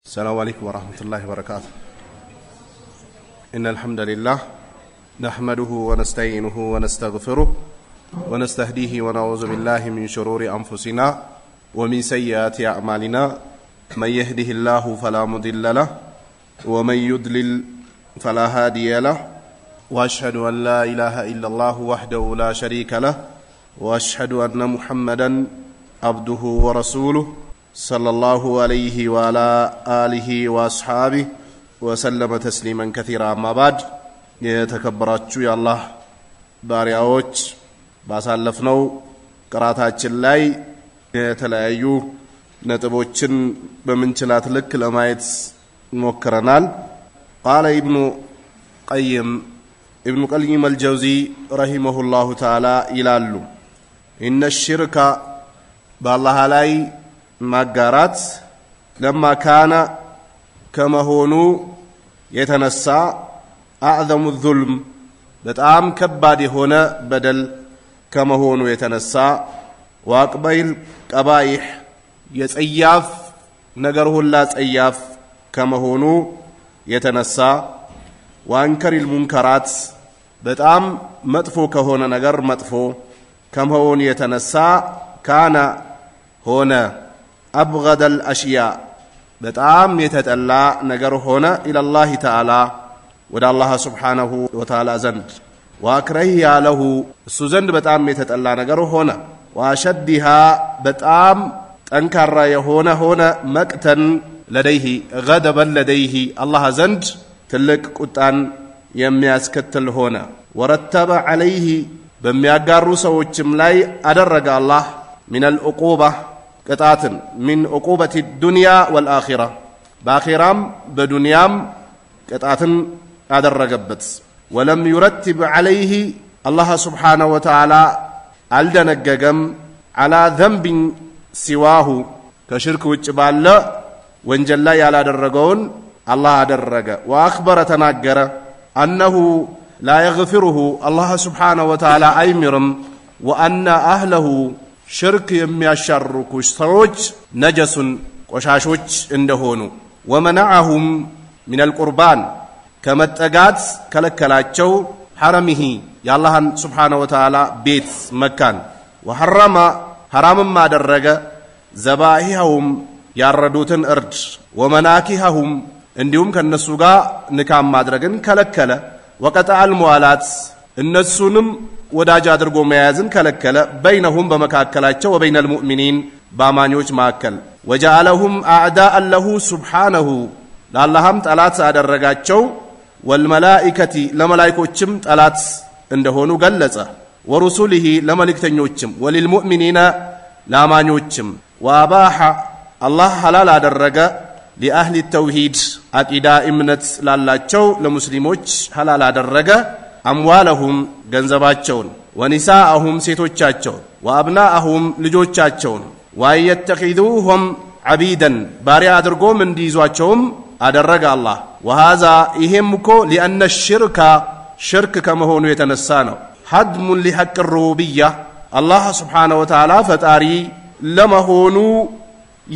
السلام عليكم ورحمة الله وبركاته. إن الحمد لله نحمده ونستعينه ونستغفره ونستهديه ونعوذ بالله من شرور أنفسنا ومن سيئات أعمالنا من يهده الله فلا مضل له ومن يضلل فلا هادي له وأشهد أن لا إله إلا الله وحده لا شريك له وأشهد أن محمدا عبده ورسوله صلى الله عليه وعلى آله وأصحابه وسلم تسليما كثيرا. أما بعد يتكبراتشو يا الله بارياوچ ባሳለፍነው ቅራታችን ላይ የተለያዩ ነጥቦችን በመንችላት ልክ ለማየት ሞክረናል። قال ابن قيم الجوزي رحمه الله تعالى ይላሉ إن الشرك بالله ላይ ማጋራት لما كان كما هونو የተነሳ أعظم الظلم በጣም ከባድ የሆነ በደል كما هونو የተነሳ واقبيل قبائح يصياف ነገር ሁላ ጸያፍ كما هونو የተነሳ وانكر المنكرات በጣም መጥፎ ከሆነ ነገር መጥፎ كما هونو የተነሳ كان هنا أبغض الأشياء بتأم يتتألى نجر هنا إلى الله تعالى ودى الله سبحانه وتعالى زند وأكره له السزند بتأم يتتألى نجر هنا وأشدها بتأم أنكر هنا مقتا لديه غضبا لديه الله زند تلك قطان يمياس كتل هنا ورتب عليه بمياقار سوچم لاي أدرج الله من العقوبة قطعة من عقوبة الدنيا والآخرة بآخرام بدنيام قطعة أدرجبت ولم يرتب عليه الله سبحانه وتعالى الدنججم على ذنب سواه كشرك وجبال وانجل على درجون الله أدرج وأخبر تناجر أنه لا يغفره الله سبحانه وتعالى أيمرم وأن أهله شرك يمياشرك سروج نجس قشاشوج اندهونو ومنعهم من القربان كما اتقات كلكلاتشو حرمه يا الله سبحانه وتعالى بيت مكان وحرم حرام ما درج زبائحهم ياردوتن ارد ومناكحهم انديهم كنسوغا نكام مادرجن كلكله وقطع الموالات النسونم ወዳጅ አድርጎ መያዝን ከለከለ بينهم በመካከላቸው وبين المؤمنين ባማኞች መካከል وجعلهم اعداء له سبحانه ለአላህም ጠላት አደረጋቸው والملائكه ለመላእክቶችም ጠላት እንደሆኑ ገለጸ ورسله ለመልእክተኞችም وللمؤمنين ለአማኞችም واباح الله حلال አደረገ لأهل التوحيد عقيدة እምነት ላላቸው ለሙስሊሞች حلال አደረገ أموالهم ገንዘባቸውን ونساءهم ሴቶቻቸውን وأبناءهم ልጆቻቸውን ويتخذوهم عبيدا ባሪያ አድርጎም እንዲይዟቸውም አደረገ አላህ وهذا ይሄምኮ لأن الشرك شرك ከመሆኑ የተነሳ ነው حدم لحق الربوبية الله سبحانه وتعالى ፈጣሪ ለመሆኑ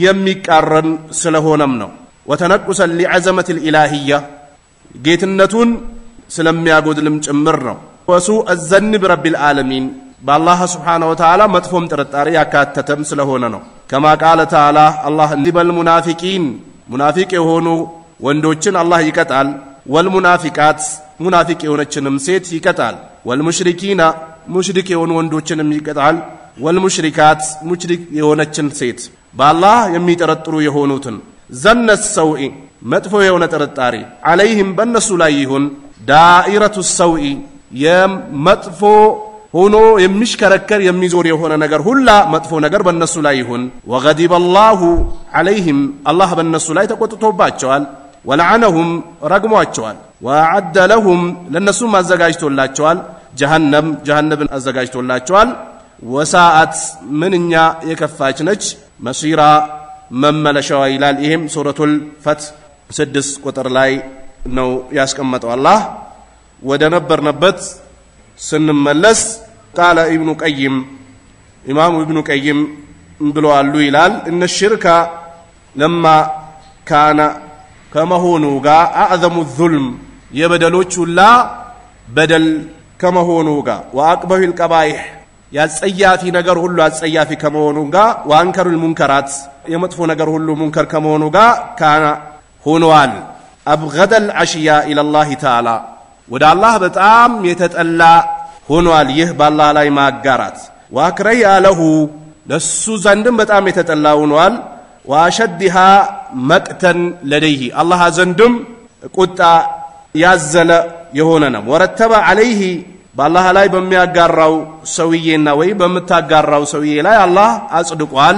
የሚቃረን ስለሆነም ነው وتنقصا لعظمة الإلهية ጌትነቱን ስለሚያጎድልም ጭምር ነው وسوء الظن برب العالمين بالله سبحانه وتعالى مطفوم ጥርጣሬ ያካተተም ስለሆነ ነው كما قال تعالى الله እንዲበል ሙናፊቂን ሙናፊቅ የሆኑ ወንዶችን አላህ ይቀጣል والمنافقات ሙናፊቅ የሆነችንም ሴት ይቀጣል والمشركين ሙሽሪክ የሆኑ ወንዶችንም ይቀጣል والمشركات ሙሽሪክ የሆነችን ሴት بالله የሚጠረጥሩ የሆኑትን ዘነ السوء መጥፎ የሆነ ጥርጣሬ عليهم በእነሱ ላይ ይሁን دائرة السوء የመጥፎ ሆኖ የሚሽከረከር የሚዞር የሆነ ነገር ሁላ መጥፎ ነገር በእነሱ ላይ ይሁን وغضب الله عليهم الله በእነሱ ላይ ተቆጥቶባቸዋል ولعنهم ረግሟቸዋል وأعد لهم ለነሱም አዘጋጅቶላቸዋል جهنم አዘጋጅቶላቸዋል وساءت ምንኛ የከፋች ነች مصيرا መመለሻዋ ይላል ይሄም ሱረቱል ፈትህ 6 ቁጥር ላይ ነው ያስቀመጠው አላህ ወደ ነበርነበት ስንመለስ قال ابن قيم امام ابن قيم ብለዋል ይላል ان الشرك لما ካነ ከመሆኑ ጋር አዕዘሙ الظልም የበደሎች ሁላ በደል ከመሆኑ ጋር ወአቅበሁል ቀባኢህ ያጸያፊ ነገር ሁሉ አጸያፊ ከመሆኑ ጋር ወአንከሩል ሙንከራት የመጥፎ ነገር ሁሉ ሙንከር ከመሆኑ ጋር ካነ ሆኗል አብገደል አሽያ ኢለላህ ተዓላ ወደ አላህ በጣም የተጠላ ሆኗል ይህ በአላህ ላይ ማጋራት ወአክረያ ለሁ ለሱ ዘንድም በጣም የተጠላ ሆኗል ወአሸድሃ መቅተን ለደይህ አላህ ዘንድም ቁጣ ያዘለ የሆነ ነው ወረተበ عليه በአላህ ላይ በሚያጋራው ሰውዬና ወይ በመታጋራው ሰውዬ ላይ አላህ አጽድቋል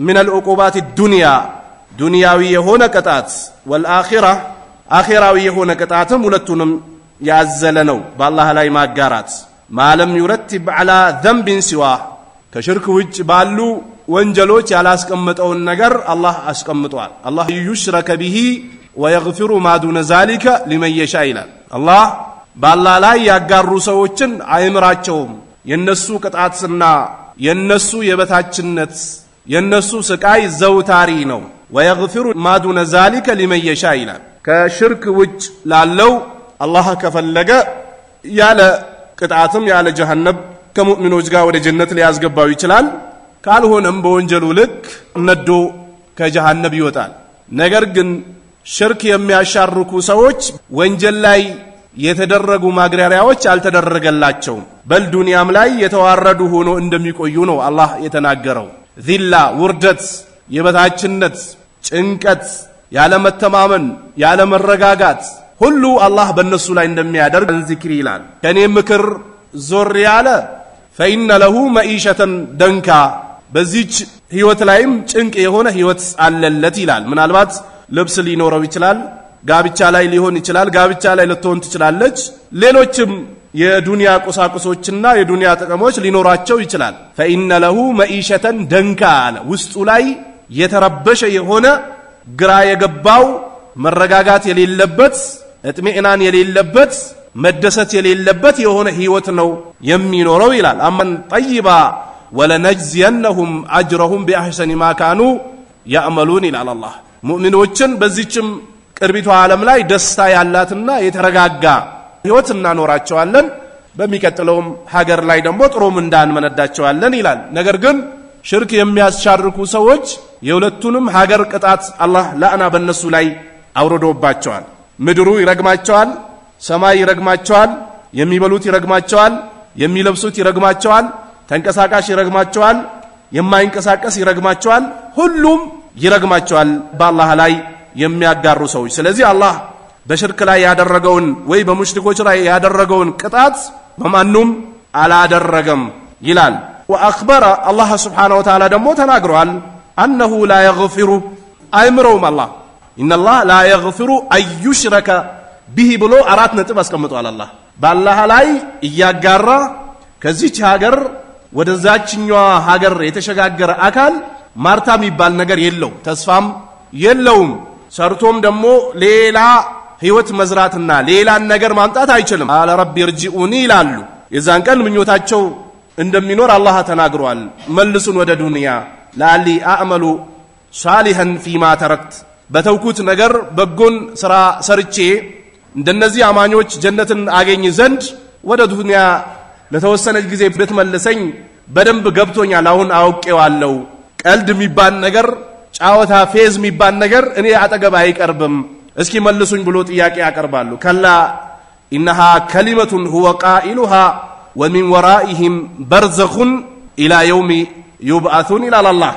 من العقوبات الدنيا ዱንያዊ የሆነ ቅጣት والآخرة አኺራዊ የሆነ ቅጣትም ሁለቱንም ያዘለ ነው በአላህ ላይ ማጋራት ማለም يرتب على ذنب سواه ከሽርክ ውጭ ባሉ ወንጀሎች ያላስቀመጠውን ነገር አላህ አስቀምጧል አላህ يشرك به ويغفر ما دون ذلك لمن يشاء ይላል አላህ በአላህ ላይ ያጋሩ ሰዎችን አይምራቸውም የነሱ ቅጣትና የነሱ የበታችነት የነሱ ስቃይ ዘውታሪ ነው ويغفر ما دون ذلك لمن يشاء ይላል ከሽርክ ውጭ ላለው አላህ ከፈለገ ያለ ቅጣትም ያለ ጀሃነም ከሙእሚኖች ጋር ወደ ጀነት ሊያስገባው ይችላል ካልሆነም በወንጀሉ ልክ ነዶ ከጀሃነም ይወጣል ነገር ግን ሽርክ የሚያሻርኩ ሰዎች ወንጀል ላይ የተደረጉ ማግራሪያዎች አልተደረገላቸውም በልዱንያም ላይ የተዋረዱ ሆኖ እንደሚቆዩ ነው አላህ የተናገረው ዚላ ውርደት የበታችነት ጭንቀት ያለ መተማመን ያለ መረጋጋት ሁሉ አላህ በእነሱ ላይ እንደሚያደርግ ዚክር ይላል ከኔ ምክር ዞር ያለ فإن له معيشة دنكا በዚች ህይወት ላይም ጭንቅ የሆነ ህይወት አለለት ይላል ምናልባት ልብስ ሊኖረው ይችላል ጋብቻ ላይ ሊሆን ይችላል ጋብቻ ላይ ልትሆን ትችላለች ሌሎችም የዱንያ ቁሳቁሶችና የዱንያ ጥቅሞች ሊኖራቸው ይችላል فإن له معيشة دنكا ውስጡ ላይ የተረበሸ የሆነ ግራ የገባው መረጋጋት የሌለበት እጥሚናን የሌለበት መደሰት የሌለበት የሆነ ህይወት ነው የሚኖረው ይላል አመን ጠይባ ወለነጅዚየነሁም አጅረሁም ቢአህሰኒ ማ ካኑ ያዕመሉን ይላል አላህ ሙእሚኖችን በዚህም ቅርቢቱ ዓለም ላይ ደስታ ያላትና የተረጋጋ ህይወት እናኖራቸዋለን በሚቀጥለውም ሀገር ላይ ደግሞ ጥሩም እንዳንመነዳቸዋለን ይላል ነገር ግን ሽርክ የሚያስሻርኩ ሰዎች የሁለቱንም ሀገር ቅጣት አላህ ለአና በእነሱ ላይ አውርዶባቸዋል ምድሩ ይረግማቸዋል ሰማይ ይረግማቸዋል የሚበሉት ይረግማቸዋል የሚለብሱት ይረግማቸዋል ተንቀሳቃሽ ይረግማቸዋል የማይንቀሳቀስ ይረግማቸዋል ሁሉም ይረግማቸዋል በአላህ ላይ የሚያጋሩ ሰዎች ስለዚህ አላህ በሽርክ ላይ ያደረገውን ወይ በሙሽሪኮች ላይ ያደረገውን ቅጣት በማንንም አላደረገም ይላል وأخبر الله سبحانه وتعالى دمو تناغرال أنه لا يغفر أمرهم الله إن الله لا يغفر أن يشرك به بلو أرات نتب أسكمتو على الله بالله لاي إياقارا كزيش هاقر ودزاج نيوا هاقر يتشغاقر أكال مارتا ميبال نقر يلو تسفام يلوم سارتوم دمو ليلا هيوت مزراتنا ليلا نقر مانتات هايشلم على ربي يرجئوني لالو إذا كان من يوتاتشو እንደሚኖር አላህ ተናግሯል መልሱን ወደ ዱንያ ላሊ አዕመሉ ሷሊሃን ፊማ ተረክት በተውኩት ነገር በጎን ስራ ሰርቼ እንደነዚህ አማኞች ጀነትን አገኝ ዘንድ ወደ ዱንያ ለተወሰነ ጊዜ ብትመልሰኝ በደንብ ገብቶኛል አሁን አውቄዋለሁ ቀልድ የሚባል ነገር ጫወታ ፌዝ የሚባል ነገር እኔ አጠገብ አይቀርብም እስኪ መልሱኝ ብሎ ጥያቄ ያቀርባሉ ከላ ኢንሃ ከሊመቱን ሁወ ቃኢሉሃ ومن ورائهم برزخ الى يوم يبعثون الى الله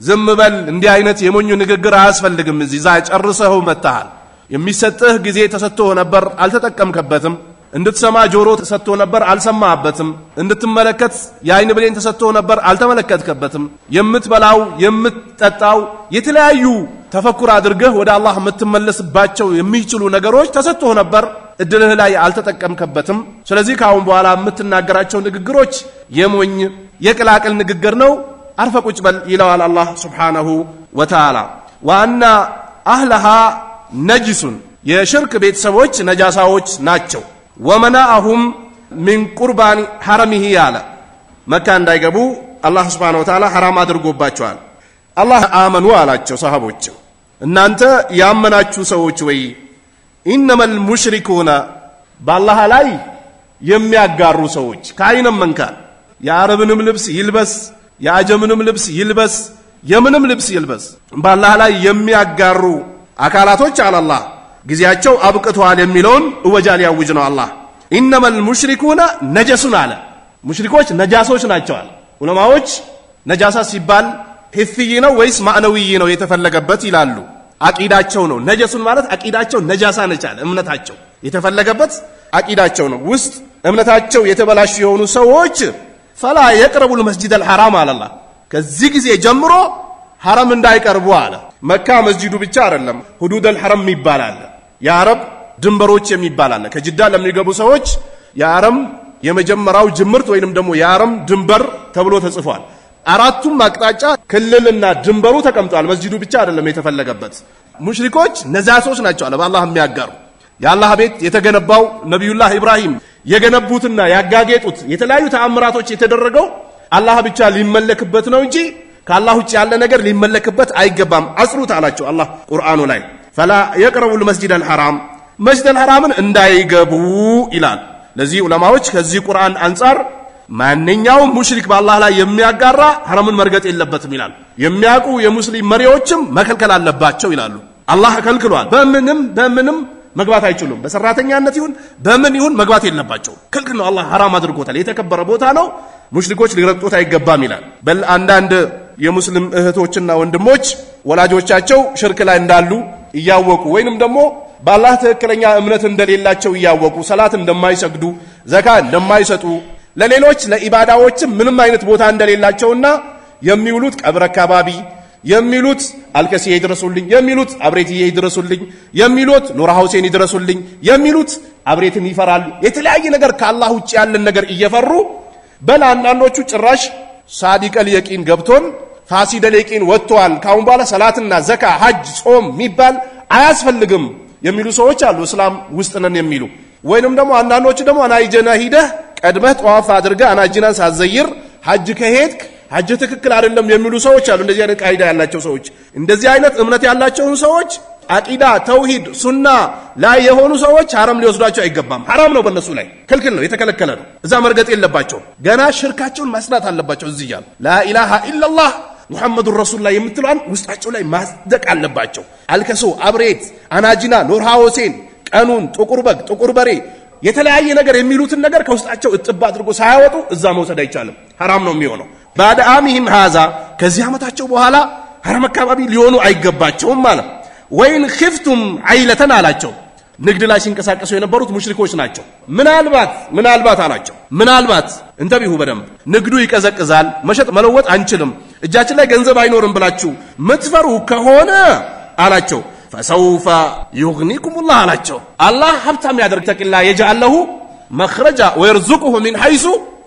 زمبل እንዲ አይነት የሞኙ ንግግር አያስፈልግም እዚህ ዛ ጨርሰው መጣል የሚሰጥህ ጊዜ ተሰጥቶ ነበር አልተጠቀምከበትም እንድትሰማ ጆሮ ተሰጥቶ ነበር አልሰማህበትም እንድትመለከት የአይን ብሌን ተሰጥቶ ነበር አልተመለከትከበትም የምትበላው የምትጠጣው የተለያዩ ተፈኩር አድርገህ ወደ አላህ የምትመለስባቸው የሚችሉ ነገሮች ተሰጥቶ ነበር እድልህ ላይ አልተጠቀምከበትም ስለዚህ ካሁን በኋላ የምትናገራቸው ንግግሮች የሞኝ የቅላቅል ንግግር ነው አርፈ ቁጭ በል ይላል አላህ Subhanahu Wa Ta'ala ወአና አህለሃ ነጅሱን የሽርክ ቤተሰቦች ነጃሳዎች ናቸው ወመናአሁም من قربان حرمه ያለ መካ እንዳይገቡ አላህ Subhanahu Wa Ta'ala حرام አድርጎባቸዋል አላህ አመኑ አላቸው ሰሃቦች እናንተ ያመናችሁ ሰዎች ወይ ኢነመል ሙሽሪኩና ባላህ ላይ የሚያጋሩ ሰዎች ካይነም መንካን የአረብንም ልብስ ይልበስ የአጀምንም ልብስ ይልበስ የምንም ልብስ ይልበስ ባላህ ላይ የሚያጋሩ አካላቶች አላህ ግዚያቸው አብቅቷል የሚለውን ወጃል ያውጅ ነው አላህ ኢነመል ሙሽሪኩና ነጀሱን አለ ሙሽሪኮች ነጃሶች ናቸው አለ ዑለማዎች ነጃሳ ሲባል ሂስይ ነው ወይስ ማዕነዊ ነው የተፈለገበት ይላሉ አቂዳቸው ነው ነጀሱን ማለት አቂዳቸው ነጃሳ ነቻለ እምነታቸው የተፈለገበት አቂዳቸው ነው ውስጥ እምነታቸው የተበላሽ የሆኑ ሰዎች فلا يقربوا المسجد الحرام على الله ከዚህ ጊዜ ጀምሮ حرم እንዳይቀርቡ አለ መካ መስጂዱ ብቻ አይደለም ሁዱድ الحرم ይባላል የአረብ ድንበሮች የሚባላል ከጅዳ ለሚገቡ ሰዎች የአረም የመጀመሪያው ጅምርት ወይንም ደግሞ የአረም ድንበር ተብሎ ተጽፏል አራቱም አቅጣጫ ክልልና ድንበሩ ተቀምጧል መስጂዱ ብቻ አይደለም የተፈለገበት ሙሽሪኮች ነዛሶች ናቸው አለ በአላህ የሚያጋሩ የአላህ ቤት የተገነባው ነብዩላህ ኢብራሂም የገነቡትና ያጋጌጡት የተለያዩ ተአምራቶች የተደረገው አላህ ብቻ ሊመለክበት ነው እንጂ ከአላህ ውጭ ያለ ነገር ሊመለክበት አይገባም አጽሩት አላቸው አላህ ቁርአኑ ላይ فلا يقربوا المسجد الحرام مسجد الحرام እንዳይገቡ ይላል ለዚህ ዑለማዎች ከዚህ ቁርአን አንፃር ማንኛው ሙሽሪክ በአላህ ላይ የሚያጋራ حرمን መርገጥ የለበትም ይላል የሚያቁ የሙስሊም መሪዎችም መከልከል አለባቸው ይላሉ አላህ ከልክሏል በምንም መግባት አይችሉም በሰራተኛነት ይሁን በምን ይሁን መግባት የለባቸው ክልክል ነው አላህ حرام አድርጎታል የተከበረ ቦታ ነው ሙሽሪኮች ሊረግጡት አይገባም ይላል በል አንዳንድ የሙስሊም እህቶችና ወንድሞች ወላጆቻቸው ሽርክ ላይ እንዳሉ ያወቁ ወይንም ደግሞ በአላህ ተከለኛ እምነት እንደሌላቸው ያወቁ ሰላት እንደማይሰግዱ ዘካ እንደማይሰጡ ለሌሎች ለኢባዳዎች ምንም አይነት ቦታ እንደሌላቸውና የሚውሉት ቀብር አካባቢ የሚሉት አልከሲ ይድረሱልኝ የሚሉት አብሬት ይድረሱልኝ የሚሉት ኑራ ሁሴን ይድረሱልኝ የሚሉት አብሬትን ይፈራሉ የተለያየ ነገር ከአላህ ውጭ ያለን ነገር እየፈሩ በላንዳንዶቹ ጭራሽ ሳዲቀል የቂን ገብቶን ፋሲደል የቂን ወጥቷል ካሁን በኋላ ሰላትና ዘካ ሐጅ ጾም ሚባል አያስፈልግም የሚሉ ሰዎች አሉ እስላም ውስጥ ነን የሚሉ ወይንም ደግሞ አንዳንዶቹ ደግሞ አናይጀና ሂደህ ቀድመህ ጧፍ አድርገህ አናጅናን ሳዘይር ሐጅ ከሄድክ ሐጅ ትክክል አይደለም የሚሉ ሰዎች አሉ እንደዚህ አይነት ቃይዳ ያላቸው ሰዎች እንደዚህ አይነት እምነት ያላቸው ሰዎች አቂዳ ተውሂድ ሱና ላይ የሆኑ ሰዎች حرام ሊወስዷቸው አይገባም حرام ነው በእነሱ ላይ ክልክል ነው የተከለከለ ነው እዛ መርገጥ የለባቸው ገና ሽርካቸውን ማስራት አለባቸው እዚህ ያሉ لا اله الا الله محمد رسول الله የምትሏን ውስጣቸው ላይ ማስደቅ አለባቸው አልከሶ አብሬት አናጂና ኑር ሁሴን ቀኑን ጥቁር በግ ጥቁር በሬ የተለያየ ነገር የሚሉትን ነገር ከውስጣቸው እጥብ አድርጎ ሳያወጡ እዛ መውሰድ አይቻልም حرام ነው የሚሆነው بعد عامهم هذا ከዚህ አመታቸው በኋላ حرم አካባቢ ሊሆኑ አይገባቸውም ማለት ወይን خفتم عيلتن አላቸው ንግድ ላይ ሲንቀሳቀሱ የነበሩት ሙሽሪኮች ናቸው ምናልባት አላቸው ምናልባት እንተቢሁ በደም ንግዱ ይቀዘቅዛል መሸጥ መለወጥ አንችልም እጃችን ላይ ገንዘብ አይኖርም ብላችሁ ምትፈሩ ከሆነ አላቸው فسوف يغنيكم الله አላቸው አላህ ሀብታም ያደርግ ተቅላ يجعله مخرجا ويرزقه من حيث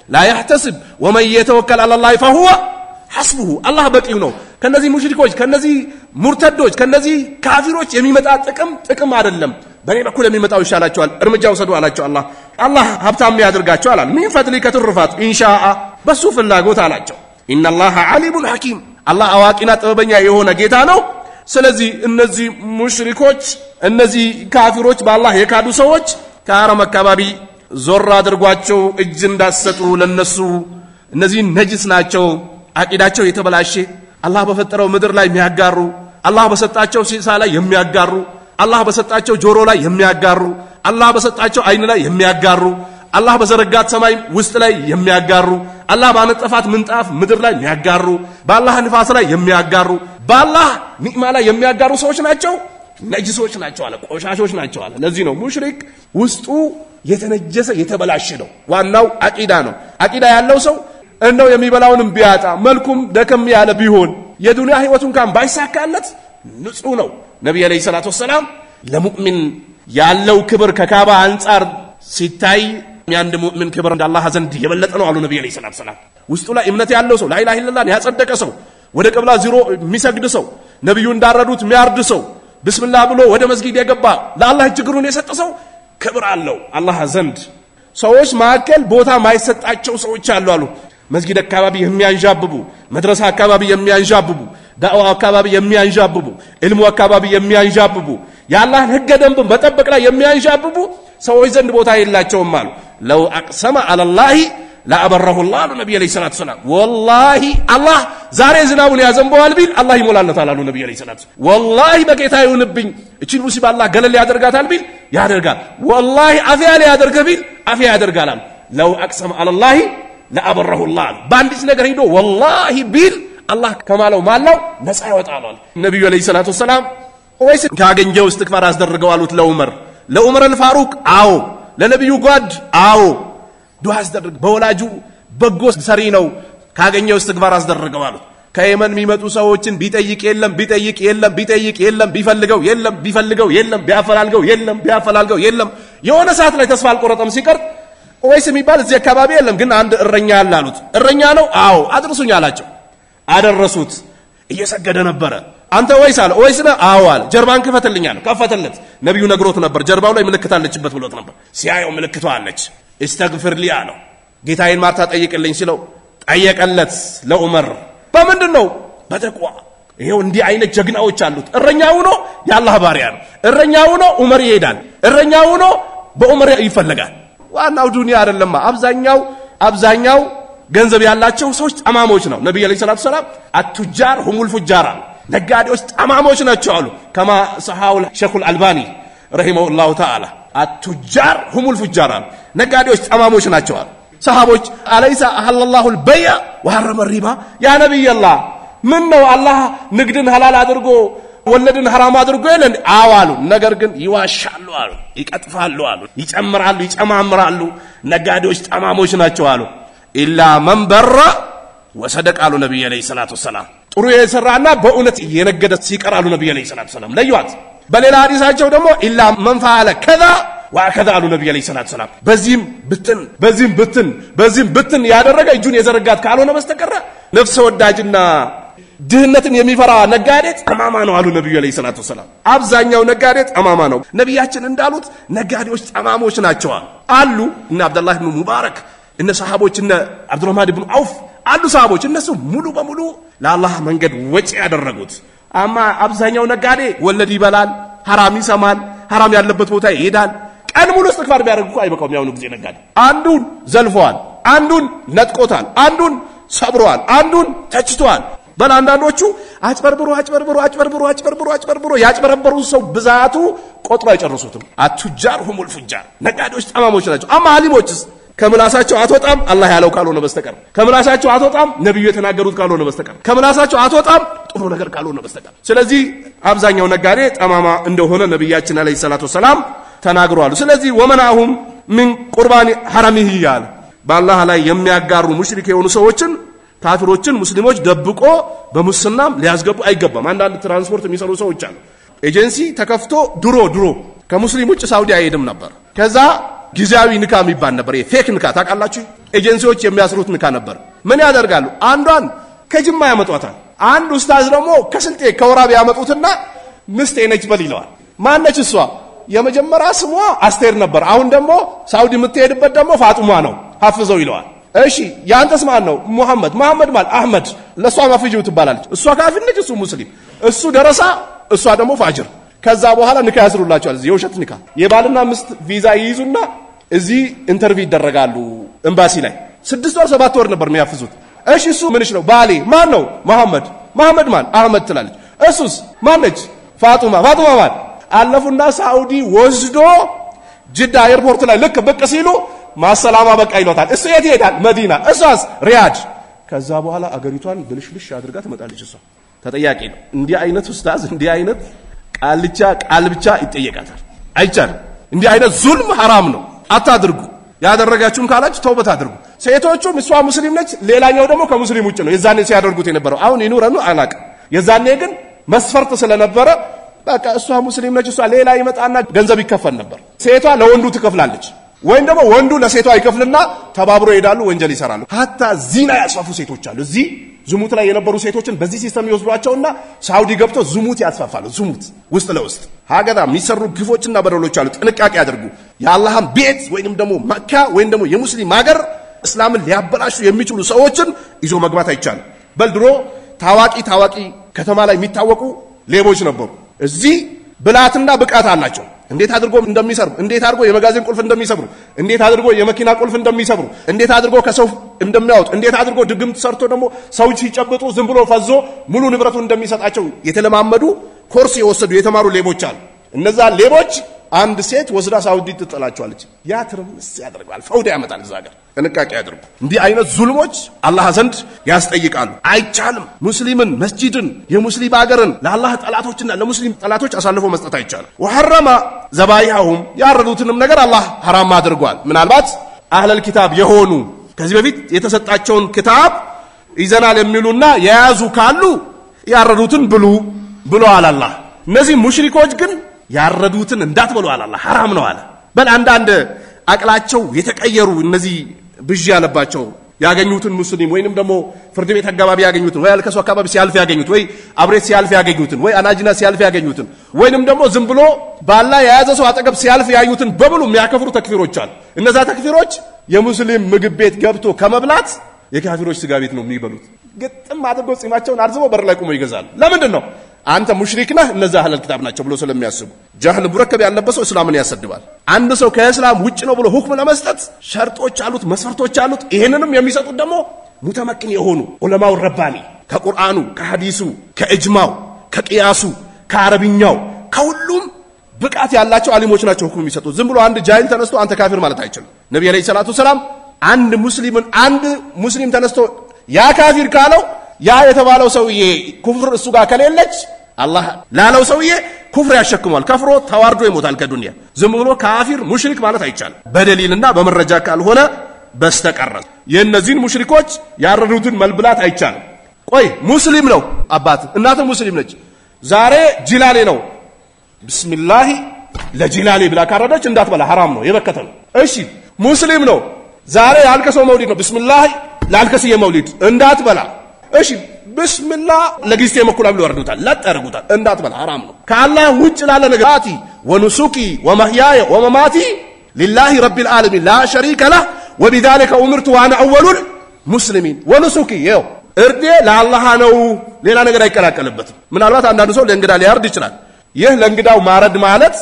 لا يحتسب ومن يتوكل على الله فهو حسبه الله በቂው ነው ከነዚህ ሙሽሪኮች ከነዚህ ሙርተዶች ከነዚህ ካፊሮች የሚመጣ ጥቅም አይደለም በኔ በኩል የሚመጣው ይሻላቸዋል እርምጃው ሰዱ አላቸው አላህ ሀብታም ያደርጋቸው አላል ምን ፈድሊ ከትርፋት ኢንሻአ በሱ ፍላጎት አላቸው ان الله عليم حكيم الله አዋቂና ጥበበኛ የሆነ ጌታ ነው ስለዚህ እነዚህ ሙሽሪኮች እነዚህ ካፊሮች በአላህ የካዱ ሰዎች ከሐረም አካባቢ ዞር አድርጓቸው እጅ እንዳሰጡ ለነሱ እነዚህ ነጅስ ናቸው አቂዳቸው የተበላሸ አላህ በፈጠረው ምድር ላይ የሚያጋሩ አላህ በሰጣቸው ሲሳ ላይ የሚያጋሩ አላህ በሰጣቸው ጆሮ ላይ የሚያጋሩ አላህ በሰጣቸው አይን ላይ የሚያጋሩ አላህ በዘረጋት ሰማይ ውስጥ ላይ የሚያጋሩ አላህ ባነጠፋት ምንጣፍ ምድር ላይ የሚያጋሩ በአላህ ንፋስ ላይ የሚያጋሩ በአላህ ኒዕማ ላይ የሚያጋሩ ሰዎች ናቸው ነጅሶች ናቸው አለ ቆሻሾች ናቸው አለ ለዚህ ነው ሙሽሪክ ውስጡ የተነጀሰ የተበላሸ ነው ዋናው አቂዳ ነው አቂዳ ያለው ሰው እንደው የሚበላውንም ቢያጣ መልኩም ደከም ያለ ቢሆን የዱንያ ህይወቱን ካም ባይሳካለት ንጹህ ነው ነብዩ አለይሂ ሰላቱ ወሰለም ለሙእሚን ያለው ክብር ከካባ አንፃር ሲታይ ያንድ ሙእሚን ክብር እንዳላህ ዘንድ የበለጠ ነው አሉ ነብዩ አለይሂ ሰላቱ ወሰለም ውስጡ ላይ እምነት ያለው ሰው ላኢላሃ ኢላላህ ያጸደቀ ሰው ወደ ቅብላ ዚሮ የሚሰግድ ሰው ነብዩ እንዳረዱት የሚያርድ ሰው ቢስሚላህ ብሎ ወደ መስጊድ የገባ ለአላህ እጅግሩን የሰጠ ሰው ክብር አለው አላህ ዘንድ ሰዎች ማከል ቦታ ማይሰጣቸው ሰዎች አሉ መስጊድ አካባቢ የሚያንዣብቡ መድረሳ አካባቢ የሚያንዣብቡ ዳዕዋ አካባቢ የሚያንዣብቡ ኢልሙ አካባቢ የሚያንዣብቡ ያላህን ህገ ደንብ መጠበቅ ላይ የሚያንዣብቡ ሰዎች ዘንድ ቦታ የላቸውም አሉ ለው አቅሰመ አለላሂ ላአበረሁ الله ነብዩ አለይሂ ሰላቱ ሰላም ወላሂ አላህ ዛሬ ዝናቡን ያዘንበዋል ቢል አላህ ይሞላልታል አሉ ነብዩ አለይሂ ሰላቱ ወላሂ በጌታ ይሁንብኝ እቺ ሙሲባ አላህ ገለል ያደርጋታል ቢል ያደርጋል ወላሂ አፊያ ያደርገ ቢል አፊያ ያደርጋል ለው አቅሰመ አለላሂ ላአበረሁ الله ባንዲስ ነገር ሄዶ ወላሂ ቢል አላህ ከማለው ማላው ነፃ ያወጣል ነብዩ አለይሂ ሰላቱ ሰላም ወይስ ካገኘው እስትግፋር አስደርገው አሉት ለዑመር አልፋሩቅ አዎ ለነብዩ ጓድ አዎ ዱዓ አስደርግ በወላጁ በጎ ሰሪ ነው ካገኘው እስትግፋር አስደርገው አሉት ከየመን የሚመጡ ሰዎችን ቢጠይቅ የለም ቢያፈላልገው የለም የሆነ ሰዓት ላይ ተስፋ አልቆረጠም ሲቀር ወይስ የሚባል እዚህ አካባቢ የለም ግን አንድ እረኛ አለ አሉት እረኛ ነው አዎ አድርሱኝ አላቸው አደረሱት እየሰገደ ነበር አንተ ወይስ አለ ወይስ ነው አዎ አለ ጀርባን ከፈተልኝ አለ ከፈተለት ነብዩ ነግሮት ነበር ጀርባው ላይ ምልክት አለችበት ብሎት ነበር ሲያየው ምልክቷ አለች استغفر لي አለው ጌታዬን ማርታ ጠይቅልኝ ሲለው ጠየቀለት ለዑመር በምንድነው በተቋ ይሄው እንዲህ አይነት ጀግናዎች አሉት እረኛው ነው ያላህ ባሪያ ነው እረኛው ነው ዑመር ይሄዳል እረኛው ነው በዑመር ይፈልጋል ዋናው ዱንያ አይደለም አብዛኛው ገንዘብ ያላቸው ሰዎች ጠማሞች ነው ነብዩ አለይሂ ሰላቱ ሰላም አትጃር ሁሙል ፉጃራ ነጋዴዎች ጠማሞች ናቸው አሉ ከማ ሰሃውል ሸኹል አልባኒ ረሂመሁላሁ ተዓላ አትጃር ሁሙል ፉጃራ ነጋዴዎች ጠማሞች ናቸው አሉ ሰሃቦች አለይሳ አህለላሁ አልበያ ወሐረመ ሪባ ያ ነብይ አላህ ምን ነው አላህ ንግድን ሐላል አድርጎ ወለድን حرام አድርጎ ይለን አዋሉ ነገር ግን ይዋሻሉ አሉ ይቀጥፋሉ አሉ ይጨምራሉ ይጨማምራሉ ነጋዴዎች ጠማሞች ናቸው አሉ ኢላ መንበራ ወሰደቅ አሉ ነብዩ አለይሂ ሰላቱ ሰላም ጥሩ የሰራና በእውነት የነገደ ሲቀራሉ ነብዩ አለይሂ ሰላቱ ሰላም ለዩት በሌላ ሐዲሳቸው ደግሞ ኢላ መንፈዓለ ከዛ ወከዛ አሉ ነብዩ አለይሂ ሰላቱ ሰላም በዚህም ብትን ያደረገ እጁን የዘረጋት ካልሆነ በስተቀር ነፍስ ወዳጅና ድህነትን የሚፈራ ነጋዴ ጠማማ ነው አሉ ነብዩ አለይሂ ሰላቱ ሰላም አብዛኛው ነጋዴ ጠማማ ነው ነብያችን እንዳሉት ነጋዴዎች ጠማሞች ናቸው አሉ እና አብዱላህ ኢብኑ ሙባረክ እነ ሰሃቦች እነ አብዱራህማን ኢብኑ አውፍ አሉ ሰሃቦች እነሱ ሙሉ በሙሉ ለአላህ መንገድ ወጪ ያደረጉት አማ አብዛኛው ነጋዴ ወለድ ይበላል حرام ይሰማል حرام ያለበት ቦታ ይሄዳል ቀን ሙሉ እስትግፋር ቢያደርጉ አይበቃውም ያውኑ ጊዜ ነጋዴ አንዱን ዘልፈዋል አንዱን ነጥቆታል አንዱን ሰብሯል አንዱን ተችቷል በላንዳንዶቹ አጭበርብሩ ያጭበረበሩ ሰው ብዛቱ ቆጥሮ አይጨርሱትም አትጃር ሁሙል ፉጃር ነጋዴዎች ጠማሞች ናቸው አማ አሊሞችስ ከምላሳቸው አትወጣም አላህ ያለው ካልሆነ በስተቀር ከምላሳቸው አትወጣም ነብዩ የተናገሩት ካልሆነ በስተቀር ከምላሳቸው አትወጣም ጥሩ ነገር ካልሆነ በስተቀር ስለዚህ አብዛኛው ነጋዴ ጠማማ እንደሆነ ነብያችን አለይሂ ሰላቱ ሰላም ተናግረዋል ስለዚህ ወመናሁም ምን ቁርባን حرمه ይያል በአላህ ላይ የሚያጋሩ ሙሽሪክ የሆኑ ሰዎችን ካፊሮችን ሙስሊሞች ደብቆ በሙስናም ሊያስገቡ አይገባም አንዳንድ ትራንስፖርት የሚሰሩ ሰዎች አሉ ኤጀንሲ ተከፍቶ ድሮ ከሙስሊሞች ሳውዲ አይሄድም ነበር ከዛ ጊዜያዊ ንካ የሚባል ነበር የፌክ ንካ ታውቃላችሁ ኤጀንሲዎች የሚያስሩት ንካ ነበር ምን ያደርጋሉ አንዷን ከጅማ ያመጣታል አንድ ኡስታዝ ደግሞ ከስልጤ ከወራብ ያመጡትና ምስቴ ነች በል ይለዋል ማነች እሷ የመጀመሪያ ስሟ አስቴር ነበር አሁን ደግሞ ሳውዲ የምትሄድበት ደግሞ ፋጡማ ነው ሐፍዘው ይለዋል እሺ ያንተስ ማን ነው መሐመድ ማለት አህመድ ለሷ ማፍጂው ትባላለች እሷ ካፊር ነች እሱ ሙስሊም እሱ ደረሳ እሷ ደግሞ ፋጅር ከዛ በኋላ ንካ ያስሩላቸዋል የውሸት ንካ የባልና ምስት ቪዛ ይይዙና እዚህ ኢንተርቪው ይደረጋሉ ኤምባሲ ላይ 6 ወር 7 ወር ነበር የሚያፍዙት እሺ እሱ ምንሽ ነው ባሌ ማን ነው መሐመድ ማን አህመድ ትላለች እሱስ ማነች ፋጡማ ማን አለፉና ሳውዲ ወስዶ ጅዳ ኤርፖርት ላይ ልክ በቅ ሲሉ ማሰላማ በቃ ይሏታል እሱ የት ይሄዳል መዲና እሷስ ሪያድ ከዛ በኋላ አገሪቷን ብልሽልሽ አድርጋ ትመጣለች እሷ ተጠያቂ ነው እንዲህ አይነት ኡስታዝ እንዲህ አይነት ቃል ብቻ ይጠየቃታል አይቻልም እንዲህ አይነት ዙልም حرام ነው አታድርጉ ያደረጋችሁም ካላችሁ ተውበት አድርጉ ሴቶቹም እሷ ሙስሊም ነች ሌላኛው ደግሞ ከሙስሊም ውጭ ነው የዛኔ ሲያደርጉት የነበረው አሁን ይኑረኑ አላቅ የዛኔ ግን መስፈርት ስለነበረ በቃ እሷ ሙስሊም ነች እሷ ሌላ ይመጣና ገንዘብ ይከፈል ነበር ሴቷ ለወንዱ ትከፍላለች ወይም ደግሞ ወንዱ ለሴቷ ይከፍልና ተባብሮ ይሄዳሉ ወንጀል ይሰራሉ hatta ዚና ያስፋፉ ሴቶች አሉ እዚህ ዝሙት ላይ የነበሩ ሴቶችን በዚህ ሲስተም ይወስዷቸውና ሳውዲ ገብተው ዝሙት ያስፋፋሉ ዝሙት ውስጥ ለውስጥ ሀገዳ የሚሰሩ ግፎችና በደሎች አሉ ጥንቃቄ አድርጉ የአላህን ቤት ወይንም ደግሞ መካ ወይንም ደግሞ የሙስሊም ሀገር እስላምን ሊያበላሹ የሚችሉ ሰዎችን ይዞ መግባት አይቻልም በልድሮ ታዋቂ ከተማ ላይ የሚታወቁ ሌቦች ነበሩ እዚህ ብላትና ብቃት አላቸው እንዴት አድርጎ እንደሚሰርቡ እንዴት አድርጎ የመጋዘን ቁልፍ እንደሚሰብሩ እንዴት አድርጎ የመኪና ቁልፍ እንደሚሰብሩ እንዴት አድርጎ ከሰው እንደሚያወጡ እንዴት አድርጎ ድግምት ሰርቶ ደግሞ ሰው ሲጨብጡ ዝም ብሎ ፈዞ ሙሉ ንብረቱ እንደሚሰጣቸው የተለማመዱ ኮርስ የወሰዱ የተማሩ ሌቦች አሉ እነዛ ሌቦች አንድ ሴት ወስዳ ሳውዲ ትጥላቸዋለች ያ ትርምስ ያደርጋል ፈውዳ ያመጣል እዛ ጋር እንቃቂ ያድርጉ እንዲህ አይነት ዙልሞች አላህ ዘንድ ያስጠይቃሉ አይቻልም ሙስሊምን መስጂድን የሙስሊም ሀገርን ለአላህ ጠላቶችና ለሙስሊም ጠላቶች አሳልፎ መስጠት አይቻልም ወሐረማ ዘባይሃሁም ያረዱትንም ነገር አላህ حرام አድርጓል ምናልባት አህለል ኪታብ የሆኑ ከዚህ በፊት የተሰጣቸውን ክታብ ይዘናል የሚሉና የያዙ ካሉ ያረዱትን ብሏል አላህ እነዚህ ሙሽሪኮች ግን ያረዱትን እንዳትበሉ አላህ حرام ነው አለ በል አንድ አቅላቸው የተቀየሩ እነዚህ ብዥ ያለባቸው ያገኙትን ሙስሊም ወይንም ደግሞ ፍርድ ቤት አጋባቢ ያገኙትን ወይ አልከሱ አካባቢ ሲያልፍ ያገኙት ወይ አብሬት ሲያልፍ ያገኙትን ወይ አናጂና ሲያልፍ ያገኙትን ወይንም ደግሞ ዝም ብሎ ባላ የያዘ ሰው አጠገብ ሲያልፍ ያዩትን በብሉ የሚያከፍሩ ተክፊሮች አሉ እነዛ ተክፊሮች የሙስሊም ምግብ ቤት ገብቶ ከመብላት የካፊሮች ስጋ ቤት ነው የሚበሉት ግጥም አድርገው ጺማቸውን አርዝበው በር ላይ ቆመው ይገዛሉ ለምንድን ነው አንተ ሙሽሪክ ነህ እነዛ አህለል ኪታብ ናቸው ብሎ ስለሚያስቡ ጃህል ሙረከብ ያለበት ሰው እስላምን ያሰድባል አንድ ሰው ከእስላም ውጭ ነው ብሎ ሁክም ለመስጠት ሸርጦች አሉት መስፈርቶች አሉት ይሄንንም የሚሰጡት ደግሞ ሙተመክን የሆኑ ዑለማው ረባኒ ከቁርአኑ ከሐዲሱ ከእጅማው ከቂያሱ ከአረብኛው ከሁሉም ብቃት ያላቸው አሊሞች ናቸው ሁክም የሚሰጡት ዝም ብሎ አንድ ጃሂል ተነስቶ አንተ ካፊር ማለት አይችልም ነብዩ አለይሂ ሰላቱ ሰላም አንድ ሙስሊም ተነስቶ ያ ካፊር ካለው ያ የተባለው ሰውዬ ኩፍር እሱ ጋር ከሌለች አላህ ላለው ሰውዬ ኩፍር ያሸክማል ከፍሮ ተዋርዶ ይሞታል ከዱንያ ዝም ብሎ ካፊር ሙሽሪክ ማለት አይቻልም በደሊልና በመረጃ ካልሆነ በስተቀር የነዚህን ሙሽሪኮች ያረዱትን መልብላት አይቻልም ቆይ ሙስሊም ነው አባት እናቱ ሙስሊም ነች ዛሬ ጂላሌ ነው ቢስሚላህ ለጂላሌ ብላ ካረደች እንዳትበላ حرام ነው የበከተ ነው እሺ ሙስሊም ነው ዛሬ ያልከሰው መውሊድ ነው ቢስሚላህ ላልከሰየ መውሊድ እንዳትበላ እሺ ቢስሚላህ ለጊስቴ መኩላ ብሎ ወርዱታል ለጠርጉታል እንዳትበላ حرام ነው ከአላህ ውጭ ላለ ነገራቲ ወኑሱኪ ወመህያየ ወመማቲ لله رب العالمين لا شريك له وبذلك امرت وانا اول المسلمين ونسكي يو እርዴ ለአላህ ነው ሌላ ነገር አይቀላቀልበትም ምናልባት አንዳንዱ ሰው ለእንግዳ ሊያርድ ይችላል ይህ ለእንግዳው ማረድ ማለት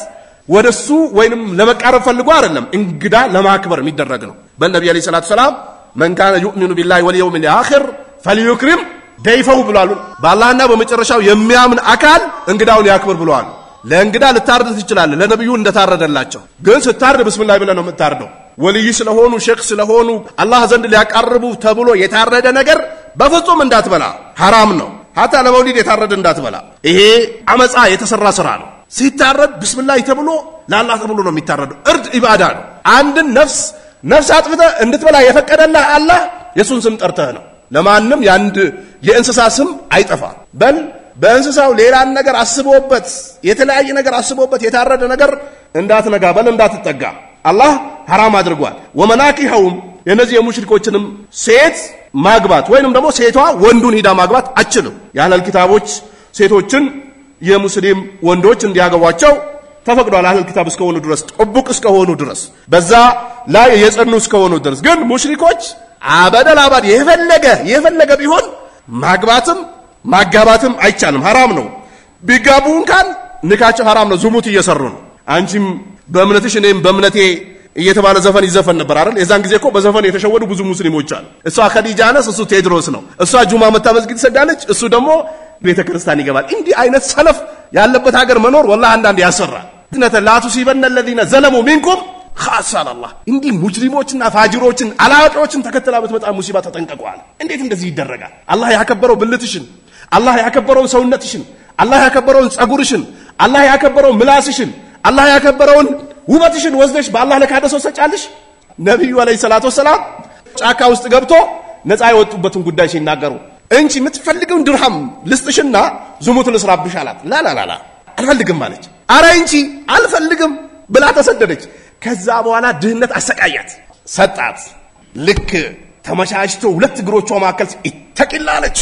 ወደሱ ወይንም ለመቃረብ ፈልጎ አይደለም እንግዳ ለማክበር የሚደረግ ነው በነብዩ አለይሂ ሰላቱ ሰላም من كان يؤمن بالله واليوم الاخر فليكرم ضيفه ብሏል በአላህና በመጨረሻው የሚያምን አካል እንግዳውን ያክብር ብሏል ለእንግዳ ልታርድ ትችላለህ ለነብዩ እንደታረደላቸው ግን ስታርድ ቢስሚላህ ብለህ ነው የምታርደው ወልይ ስለሆኑ ሼክ ስለሆኑ አላህ ዘንድ ሊያቀርቡ ተብሎ የታረደ ነገር በፍጹም እንዳትበላ حرام ነው hatta ለመውሊድ የታረደ እንዳትበላ ይሄ አመጻ የተሰራ ስራ ነው ሲታረድ ቢስሚላህ ተብሎ ለአላህ ተብሎ ነው የሚታረደው እርድ ኢባዳ ነው አንድ ነፍስ አጥፍተ እንድትበላ የፈቀደልህ አላህ የሱን ስም ጠርተህ ነው ለማንንም ያንድ የእንስሳ ስም አይጠፋ በል በእንስሳው ሌላን ነገር አስቦበት የተለያየ ነገር አስቦበት የታረደ ነገር እንዳትነጋ በል እንዳትጠጋ አላህ حرام አድርጓል ወመናኪሁም የነዚህ የሙሽሪኮችንም ሴት ማግባት ወይንም ደግሞ ሴቷ ወንዱን ሂዳ ማግባት አችልም ያህለል ኪታቦች ሴቶችን የሙስሊም ወንዶች እንዲያገቧቸው ተፈቅዷል አህለል ኪታብ እስከሆኑ ድረስ ጥቡቅ እስከሆኑ ድረስ በዛ ላይ የጸኑ እስከሆኑ ድረስ ግን ሙሽሪኮች አበደል አባድ የፈለገ ቢሆን ማጋባትም አይቻልም حرام ነው ቢጋቡን ካን ንካቸው حرام ነው ዝሙት እየሰሩ ነው አንቺም በእምነትሽ እኔም በእምነቴ እየተባለ ዘፈን ይዘፈን ነበር አይደል የዛን ጊዜ እኮ በዘፈን የተሸወዱ ብዙ ሙስሊሞች አሉ እሷ ኸዲጃ ነስ እሱ ቴድሮስ ነው እሷ ጁማ መታ መስጊድ ሰጋለች እሱ ደግሞ ቤተክርስቲያን ይገባል እንዲህ አይነት ሰለፍ ያለበት ሀገር መኖር والله አንዳንድ ያሰራል ነተላቱ ሲበነ الذين ظلموا منكم خاصة الله እንዲህ ሙስሊሞችና ፋጅሮችን አላዋቂዎችን ተከተላ በተመጣ ሙሲባ ተጠንቀቁዋል እንዴት እንደዚህ ይደረጋል አላህ ያከበረው ብልትሽን አላህ ያከበረው ሰውነትሽን አላህ ያከበረው ጸጉርሽን አላህ ያከበረው ምላስሽን አላህ ያከበረውን ውበትሽን ወዝደሽ በአላህ ለካደሰው ሰጫልሽ ነብዩ አለይሂ ሰላቱ ሰላም ጫካ ውስጥ ገብቶ ነፃ የወጡበትን ጉዳይ ሲናገሩ እንጂ የምትፈልገውን ድርሃም ልስጥሽና ዝሙት ልስራብሽ አላት ላላላ አልፈልግም አለች አረ እንጂ አልፈልግም ብላ ተሰደደች ከዛ በኋላ ድህነት አሰቃያት ሰጣት ልክ ተመሻሽቶ ሁለት እግሮቿ ማከል ይተቅላለች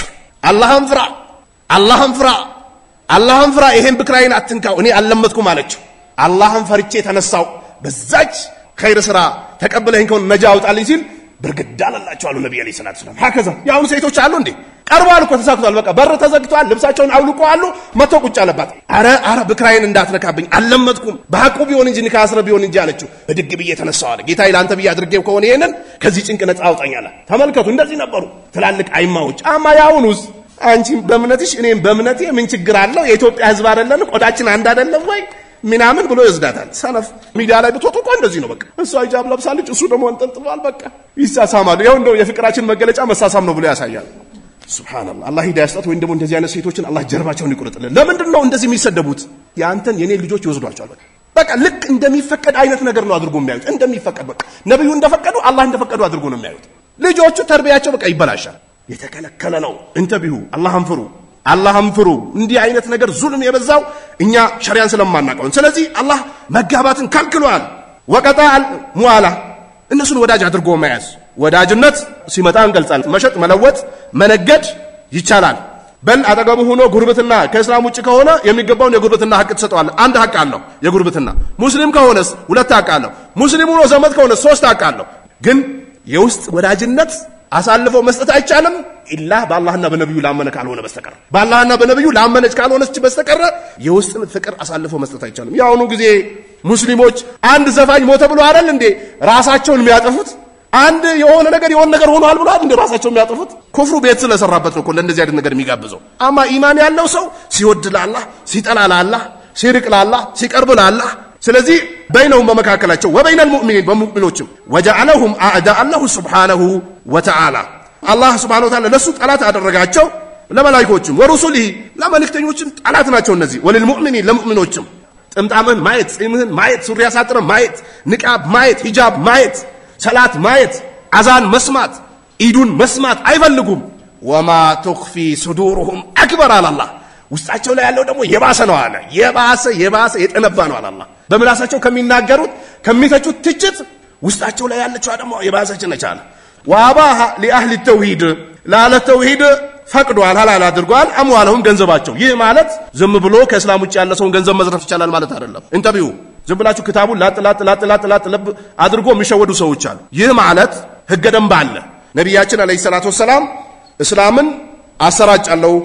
አላህን ፍራ ይሄን ብክራይን አትንካው እኔ አልለመድኩም አለችው አላህን ፈርቼ ተነሳው በዛች ኸይር ስራ ተቀበለኝ ከሆነ ነጃ አውጣልኝ ሲል ብርግዳላላቸው አሉ ነብዩ አለይሂ ሰላቱ ሰላም ሀከዛ ያው ሴቶች አሉ እንዴ ቀርባሉ እኮ ተሳክቷል በቃ በር ተዘግቷል ልብሳቸውን አውልቀዋሉ መጥቶ ቁጭ አለባት አረ ብክራይን እንዳትነካብኝ አልለመጥኩም በሐቁ ቢሆን እንጂ ንካስረ ቢሆን እንጂ አለችው በድግ ብዬ ተነሳው አለ ጌታዬ ላንተ ብዬ አድርጌው ከሆነ ይሄንን ከዚህ ጭንቅ ነፃ አውጣኛላ ተመልከቱ እንደዚህ ነበሩ ትላልቅ አይማዎች አማ ያውኑስ አንቺ በእምነትሽ እኔም በእምነቴ ምን ችግር አለው የኢትዮጵያ ህዝብ አይደለም ቆዳችን አንድ አይደለም ወይ ምናምን ብሎ ይዝዳታል ሰነፍ ሚዲያ ላይ ብትወጡ እኮ እንደዚህ ነው በቃ እሷ ሂጃብ ለብሳለች እሱ ደግሞ እንጠልጥሏል በቃ ይሳሳማሉ ያው እንደው የፍቅራችን መገለጫ መሳሳም ነው ብሎ ያሳያል ሱብሃንአላህ አላህ ሂዳያ ይስጣት ወይ እንደሞ እንደዚህ አይነት ሴቶችን አላህ ጀርባቸውን ይቆርጥልን ለምንድን ነው እንደዚህ የሚሰደቡት ያንተን የኔ ልጆች ይወስዷቸዋል በቃ ልክ እንደሚፈቀድ አይነት ነገር ነው አድርጎ የሚያዩት እንደሚፈቀድ በቃ ነብዩ እንደፈቀዱ አላህ እንደፈቀዱ አድርጎ ነው የሚያዩት ልጆቹ ተርቢያቸው በቃ ይበላሻል የተከለከለ ነው እንተቢሁ አላህን ፍሩ እንዲህ አይነት ነገር ዙልም የበዛው እኛ ሸሪዓን ስለማናቀው ስለዚህ አላህ መጋባትን ከልክሏል ወቀጣል ሙአላ እነሱን ወዳጅ አድርጎ መያዝ ወዳጅነት ሲመጣ እንገልጻል መሸጥ መለወጥ መነገድ ይቻላል በል አጠገቡ ሆኖ ጉርብትና ከእስላም ውጭ ከሆነ የሚገባውን የጉርብትና ሐቅ ተሰጥቷል አንድ ሐቅ አለው የጉርብትና ሙስሊም ከሆነስ ሁለት ሐቅ አለው ሙስሊም ሆኖ ዘመድ ከሆነ ሶስት ሐቅ አለው ግን የውስጥ ወዳጅነት አሳልፎ መስጠት አይቻልም ኢላ በአላህና በነብዩ ላመነ ካልሆነ በስተቀር በአላህና በነብዩ ላመነች ካልሆነች በስተቀር የውስጥ ፍቅር አሳልፎ መስጠት አይቻልም ያውኑ ጊዜ ሙስሊሞች አንድ ዘፋኝ ሞተ ብሎ አይደል እንዴ ራሳቸውን የሚያጠፉት አንድ የሆነ ነገር ሆኗል ብሎ አይደል እንዴ ራሳቸውን የሚያጠፉት ኩፍሩ ቤት ስለሰራበት ነው ለእንደዚህ አይነት ነገር የሚጋብዘው አማ ኢማን ያለው ሰው ሲወድ ለአላህ ሲጠላ ለአላህ ሲርቅ ለአላህ ሲቀርብ ለአላህ ስለዚህ በይነው በመካከላቸው ወበይነ المؤمنين በሙእሚኖችም ወجعلهم اعداء الله سبحانه وتعالى አላህ Subhanahu Wa Ta'ala ለሱ ጠላት አደረጋቸው ለመላእክቶችም ወሩሱሊሂ ለመልእክተኞችም ጠላት ናቸው እነዚህ ወለልሙእሚኒን ለሙእሚኖችም ጥምጣምን ማየት ጺምህን ማየት ሱሪ ያሳጥረን ማየት ንቃብ ማየት ሂጃብ ማየት ሰላት ማየት አዛን መስማት ኢዱን መስማት አይፈልጉም ወማ تخفي صدورهم اكبر على الله ውስጣቸው ላይ ያለው ደግሞ የባሰ ነው አለ የባሰ የጠነባ ነው አለ አላህ በምላሳቸው ከሚናገሩት ከሚተቹት ትችት ውስጣቸው ላይ ያለችው ደግሞ የባሰች ነች አለ ወአባህ ለአህሊ ተውሂድ ላለ ተውሂድ ፈቅዷል ሐላል አድርጓል አምዋለሁም ገንዘባቸው ይህ ማለት ዝም ብሎ ከእስላም ውጭ ያለ ሰውን ገንዘብ መዝረፍ ይችላል ማለት አይደለም እንተቢው ዝም ብላችሁ ክታቡን ላጥ አድርጎ የሚሸወዱ ሰዎች አሉ ይህ ማለት ህገ ደንብ አለ ነብያችን አለይሂ ሰላቱ ወሰለም እስላምን አሰራጫለው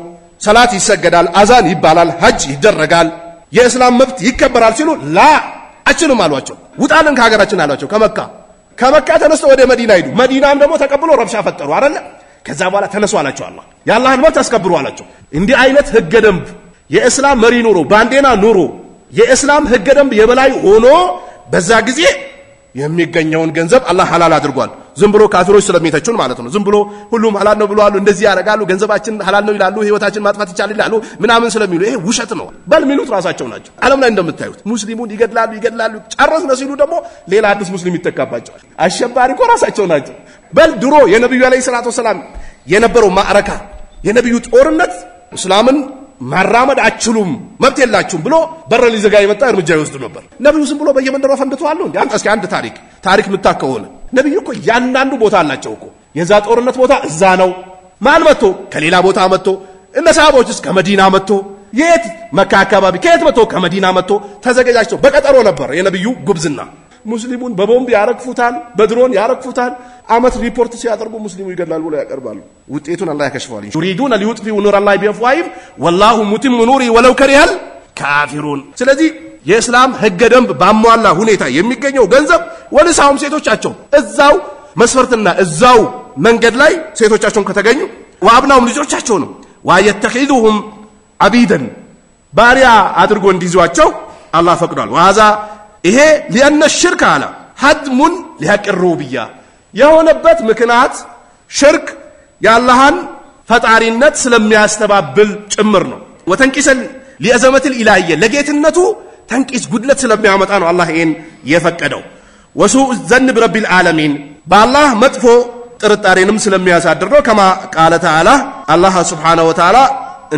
ሰላት ይሰገዳል አዛን ይባላል ሐጅ ይደረጋል የእስላም መብት ይከበራል ሲሉ ላ አችሉም አሏቸው ውጣልን ከሀገራችን አሏቸው ከመካ ተነስተው ወደ መዲና ሄዱ መዲናም ደግሞ ተቀብሎ ረብሻ ፈጠሩ አይደል ከዛ በኋላ ተነሱ አላቸው አላህ ያላህን መብት አስከብሩ አላቸው እንዲህ አይነት ህገ ደንብ የእስላም መሪ ኑሮ ባንዴና ኑሮ የእስላም ህገ ደንብ የበላይ ሆኖ በዛ ጊዜ የሚገኘውን ገንዘብ አላህ ሐላል አድርጓል ዝም ብሎ ካፊሮች ስለሚተቹን ማለት ነው ዝም ብሎ ሁሉም ሐላል ነው ብለዋል እንደዚህ ያረጋሉ ገንዘባችን ሐላል ነው ይላሉ ህይወታችን ማጥፋት ይቻላል ይላሉ ምናምን ስለሚሉ ይሄ ውሸት ነው በል ሚሉት ራሳቸው ናቸው ዓለም ላይ እንደምታዩት ሙስሊሙን ይገድላሉ ጨረስ ነው ሲሉ ደግሞ ሌላ አዲስ ሙስሊም ይተካባቸዋል አሸባሪ እኮ ራሳቸው ናቸው በል ድሮ የነብዩ አለይሂ ሰላቱ ወሰለም የነበረው ማዕረካ የነብዩ ጦርነት እስላምን ማራመድ አችሉም መብት የላችሁም ብሎ በር ሊዘጋ የመጣ እርምጃ ይወስዱ ነበር ነብዩ ዝም ብሎ በየመንደሩ ፈንድተዋል እንዴ አንተ እስኪ አንድ ታሪክ ምታከውነ ነብዩ እኮ ያንዳንዱ ቦታ አላቸው እኮ የዛ ጦርነት ቦታ እዛ ነው ማን መጥቶ ከሌላ ቦታ መጥቶ እነ ሰሃቦችስ ከመዲና መጥቶ የት መካ አካባቢ ከየት መጥቶ ከመዲና መጥቶ ተዘጋጅተው በቀጠሮ ነበር የነብዩ ጉብዝና ሙስሊሙን በቦምብ ያረግፉታል በድሮን ያረግፉታል አመት ሪፖርት ሲያደርጉ ሙስሊሙ ይገድላል ብለው ያቀርባሉ ውጤቱን አላህ ያከሽፋል ይሪዱን ሊዩጥፊኡ ኑር አላህ ቢአፍዋሂም ወላሁ ሙቲሙ ኑሪ ወለው ከሪሃል ካፊሩን ስለዚህ የእስላም ህገ ደንብ ባሟላ ሁኔታ የሚገኘው ገንዘብ ወልሳውም ሴቶቻቸው እዛው መስፈርትና እዛው መንገድ ላይ ሴቶቻቸውን ከተገኙ ወአብናውም ልጆቻቸው ነው ወየተኺዙሁም አቢደን ባሪያ አድርጎ እንዲዟቸው አላህ ፈቅዷል ወሃዛ ይሄ لأن الشرك على حتم لحق الربوبية የሆነበት ምክንያት ሽርክ ያላህን ፈጣሪነት ስለሚያስተባብል ጭምር ነው ወተንቂሰል لعظمة الإلهية ለጌትነቱ ተንቂስ ጉድለት ስለሚያመጣ ነው አላህ ይሄን የፈቀደው وسوء الظن برب العالمين በአላህ መጥፎ ጥርጣሬንም ስለሚያሳድር ነው كما قال تعالى الله سبحانه وتعالى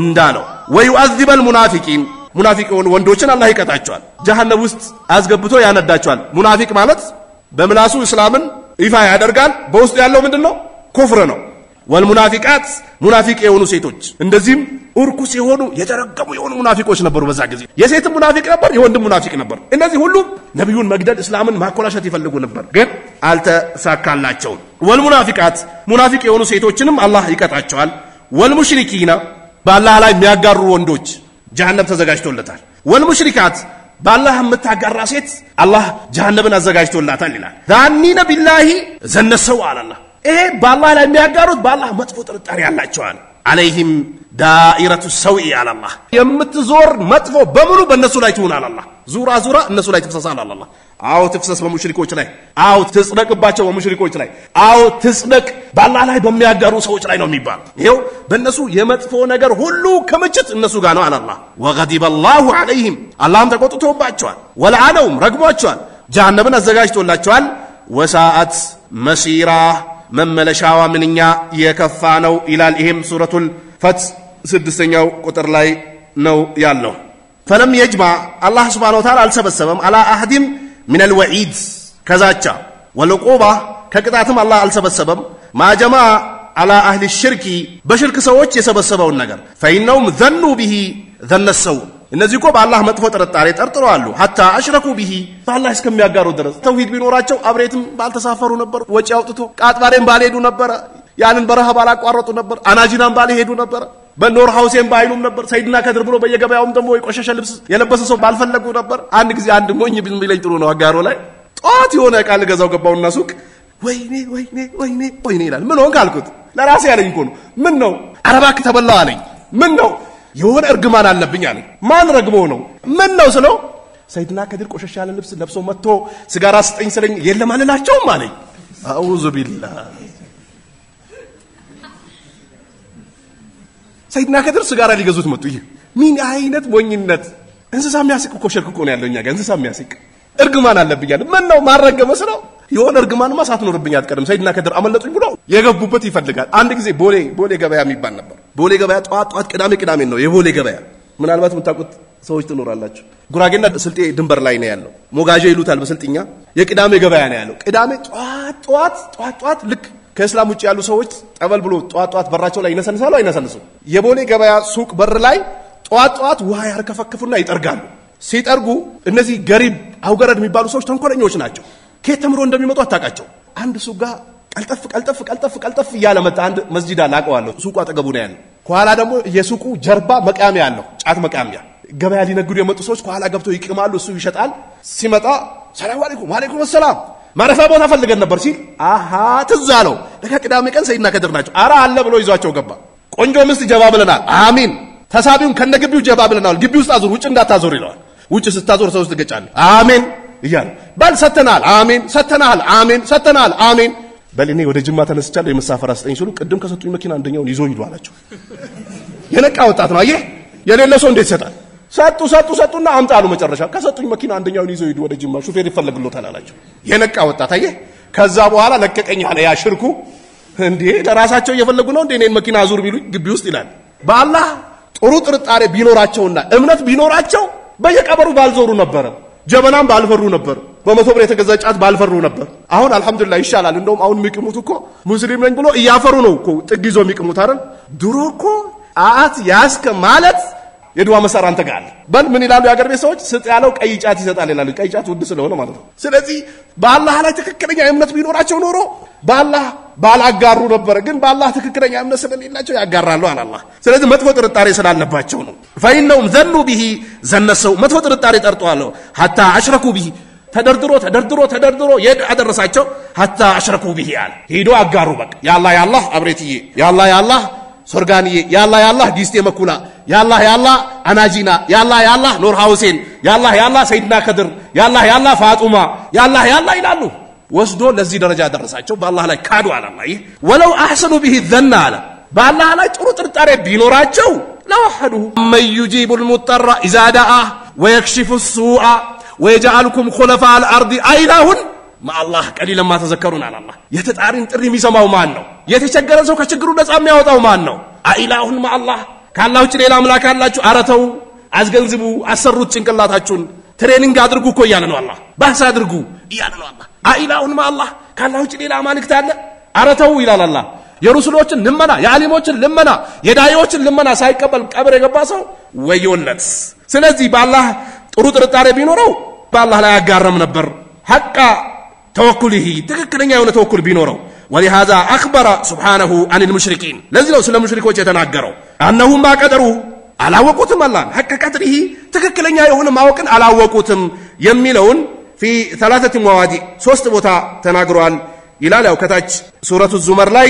እንዳለው ويعذب المنافقين ሙናፊቁን ወንዶችን አላህ ይቀጣቸዋል ጀሃነም ውስጥ አስገብቶ ያነዳቸዋል ሙናፊቅ ማለት በምላሱ እስላምን ይፋ ያደርጋል በውስጡ ያለው ምንድነው ኩፍር ነው والمنافقات منافق የሆኑ ሴቶች እንደዚህም እርኩስ የሆኑ የተረገሙ የሆኑ ሙናፊቆች ነበሩ በዛ ጊዜ የሴት ሙናፊቅ ነበር የወንድ ሙናፊቅ ነበር እነዚህ ሁሉ ነብዩን መግደል እስላምን ማኮላሸት ይፈልጉ ነበር ግን አልተሳካላቸውም والمنافقات منافق የሆኑ ሴቶችንም አላህ ይቀጣቸዋል والمشركين በአላህ ላይ የሚያጋሩ ወንዶች ጀሃነም ተዘጋጅቶለታል والمشركات بالله متاغራ ሴት አላህ ጀሃነምን አዘጋጅቶላታል ይላል ዛኒነ ቢላሂ ዘነሰው አላህ ይሄ ባላህ ላይ የሚያጋሩት ባላህ መጥፎ ጥርጣሬ ያላቸዋል عليهم دائره السوء على الله የምትዞር መጥፎ በሙሉ በእነሱ ላይ ትሆን አላህ ዙራ ዙራ እነሱ ላይ ትፈሳል አላህ አው ትፈሰስ በሙሽሪኮች ላይ አው ትጽደቅባቸው በሙሽሪኮች ላይ አው ትጽደቅ ባላህ ላይ በሚያጋሩ ሰዎች ላይ ነው የሚባል ይሄው በእነሱ የመጥፎ ነገር ሁሉ ከመጭት እነሱ ጋር ነው አላህ وغضب الله عليهم አላህም ተቆጥቶባቸዋል ወለዓነውም ረግሟቸዋል ጀሃነምን አዘጋጅቶላቸዋል وساءت مسيرا መመለሻዋ ምንኛ የከፋ ነው ይላል ይሄም ሱረቱል ፈት 6ኛው ቁጥር ላይ ነው ያለው فلم يجمع الله سبحانه وتعالى አልሰበሰበም على احد من الوعيد كذاچا والعقوبه ከቅጣትም الله አልሰበሰበም ما جمع على اهل الشرك በሽርክ ሰዎች የሰበሰበውን ነገር فإنهم ظنوا به ظن السوء እነዚህ እኮ በአላህ መጥፎ ጥርጣሬ ጠርጥረዋል hatta ashraku bihi በአላህ እስከሚያጋሩ ድረስ ተውሂድ ቢኖራቸው አብሬትም ባልተሳፈሩ ነበር ወጪ አውጥቶ ቃጥባሬም ባልሄዱ ነበር ያንን በረሃ ባላቋረጡ ነበር አናጂናም ባልሄዱ ነበር በኖር ሃውሴም ባይሉም ነበር ሰይድና ከድር ብሎ በየገበያውም ደሞ የቆሸሸ ልብስ የለበሰ ሰው ባልፈለጉ ነበር አንድ ጊዜ አንድ ሞኝ ቢለኝ ጥሩ ነው አጋሮ ላይ ጧት የሆነ ቃል ገዛው ገባውና ሱቅ ወይኔ ይላል ምን ሆንክ አልኩት ለራሴ ያለኝ እኮ ነው ምን ነው አረባክ ተበላው አለኝ ምን ነው የሆነ እርግማን አለብኝ አለኝ ማን ረግሞ ነው ምን ነው ስለው ሰይድና ከድር ቆሸሽ ያለ ልብስ ለብሶ መጥቶ ሲጋራ ስጠኝ ስለኝ የለም አለላቸውም አለኝ አውዙ ቢላህ ሰይድና ከድር ሲጋራ ሊገዙት መጡ ይሄ ምን አይነት ሞኝነት እንስሳ የሚያስቅ እኮ ሽርክ እኮ ነው ያለውኛ ጋር እንስሳ የሚያስቅ እርግማን አለብኝ አለ ምን ነው ማረገመ ስለው የሆነ እርግማንማ ሳትኖርብኝ አትቀርም ሰይድና ከድር አመለጡኝ ብሎ የገቡበት ይፈልጋል አንድ ጊዜ ቦሌ ገበያ የሚባል ነበር ቦሌ ገበያ ጧት ቅዳሜ ነው የቦሌ ገበያ ምናልባት የምታውቁት ሰዎች ትኖራላችሁ ጉራጌና ስልጤ ድንበር ላይ ነው ያለው ሞጋጄ ይሉታል በስልጥኛ የቅዳሜ ገበያ ነው ያለው ቅዳሜ ጧት ልክ ከእስላም ውጪ ያሉ ሰዎች ጠበል ብሎ ጧት በራቸው ላይ ይነሰንሳሉ አይነሰንሱ የቦሌ ገበያ ሱቅ በር ላይ ጧት ውሃ ያርከፈክፉና ይጠርጋሉ ሲጠርጉ እነዚህ ገሪብ አውገረድ የሚባሉ ሰዎች ተንኮለኞች ናቸው ከተምሮ እንደሚመጡ አታቃቸው አንድ ሱቅ ጋር ቀልጠፍ ያለ መጣ አንድ መስጂድ አላቀዋለሁ ሱቁ አጠገቡ ነው ያለው ኳላ ደግሞ የሱቁ ጀርባ መቃሚያ ያለው ጫት መቃሚያ ገበያ ሊነግዱ የመጡ ሰዎች ኳላ ገብተው ይቅማሉ እሱ ይሸጣል ሲመጣ ሰላም አለይኩም ወአለይኩም ሰላም ማረፊያ ቦታ ፈልገን ነበር ሲል አሃ ተዛለው ለከቅዳሜ ቀን ሰይድና ከድር ናቸው አራ አለ ብሎ ይዟቸው ገባ ቆንጆ ምስት ጀባ ብለናል አሚን ተሳቢውን ከነግቢው ጀባ ብለናል ግቢው ውስጥ አዙር ውጭ እንዳታዞር ይላል ውጭ ስታዞር ሰው ውስጥ ገጫለ አሚን ይያል ባል ሰተናል አሚን ሰተናል አሚን በልኔ ወደ ጅማ ተነስቻለሁ የመሳፈር አስጠኝ ሲሉ ቅድም ከሰጡኝ መኪና አንደኛውን ይዞ ሂዱ አላቸው የነቃ ወጣት ነው አየህ የሌለ ሰው እንዴት ይሰጣል ሰጡና አምጣሉ መጨረሻ ከሰጡኝ መኪና አንደኛውን ይዞ ሂዱ ወደ ጅማ ሹፌር ይፈልግሎታል አላቸው የነቃ ወጣት አየህ ከዛ በኋላ ለቀቀኝ አለ ያ ሽርኩ እንዴ ለራሳቸው እየፈለጉ ነው እንዴ እኔን መኪና አዙር ቢሉኝ ግቢ ውስጥ ይላል በአላህ ጥሩ ጥርጣሬ ቢኖራቸውና እምነት ቢኖራቸው በየቀበሩ ባልዞሩ ነበር ጀበናም ባልፈሩ ነበር በመቶ ብር የተገዛ ጫት ባልፈሩ ነበር አሁን አልহামዱሊላህ ይሻላል እንደውም አሁን የሚቅሙት እኮ ሙስሊም ነኝ ብሎ እያፈሩ ነው እኮ ጥግ ይዞ የሚቅሙት አይደል ድሮ እኮ አት ያስከ ማለት የዱዓ መሳር አንተ ጋር በል ምን ይላሉ ያገር ቤት ሰዎች ስጥ ያለው ቀይ ጫት ይሰጣል ይላሉ ቀይ ጫት ውድ ስለሆነ ማለት ነው ስለዚህ በአላህ ላይ ትክክለኛ እምነት ቢኖራቸው ኖሮ በአላህ ባላጋሩ ነበር ግን በአላህ ትክክለኛ እምነት ስለሌላቸው ያጋራሉ አላህ ስለዚህ መጥፎ ጥርጣሬ ስላለባቸው ነው فإنهم ظنوا به ظن السوء መጥፎ ጥርጣሬ ጠርጧለው hatta ashraku bihi ተደርድሮ አደረሳቸው hatta ashraku bihi አለ ሄዶ አጋሩ በቃ ያላህ አብሬትዬ ያላህ ሶርጋንዬ ያላህ ዲስቴ መኩላ ያላህ አናጂና ያላህ ኖር ሃውሴን ያላህ ሰይድና ከድር ያላህ ፋጡማ ያላህ ይላሉ ወስዶ ለዚህ ደረጃ ደረሳቸው በአላህ ላይ ካዱ አላህ ወለው አህሰኑ ቢሂ ዘና አለ በአላህ ላይ ጥሩ ጥርጣሬ ቢኖራቸው ለወሐዱ من يجيب المضطر اذا دعاه ويكشف السوء ويجعلكم خلفاء الارض اله مع الله قليلا ما تذكرون على الله የተጣሪን ጥሪ የሚሰማው ማን ነው የተቸገረ ሰው ከችግሩ ነፃ የሚያወጣው ማን ነው አኢላሁን مع الله ካላህ ውጭ ሌላ አምላክ አላችሁ አረተው አስገንዝቡ አሰሩት ጭንቅላታችሁን ትሬኒንግ አድርጉ እኮ ይያለ ነው አላህ ባህስ አድርጉ ይያለ ነው አላህ አኢላሁን مع الله ካላህ ውጭ ሌላ አማልክት አለ አረተው ይላል አላህ የሩሱሎችን ልመና የዓሊሞችን ልመና የዳዮችን ልመና ሳይቀበል ቀብር የገባ ሰው ወዮለት ስለዚህ በአላህ ጥሩ ጥርጣሬ ቢኖረው በአላህ ላይ ያጋረም ነበር ሐቃ ተወኩልህ ትክክለኛ የሆነ ተወኩል ቢኖረው ولهذا أخبر سبحانه عن المشركين لذي لو سلم مشركوች የተናገረው أنهم ما قدروا አላወቁትም አላህ ሐቅ ቀድሪሂ ትክክለኛ የሆነ ማወቅን አላወቁትም የሚለውን في ثلاثه مواضع ሶስት ቦታ ተናግሯል ይላል ያው ከታች ሱረቱ ዙመር ላይ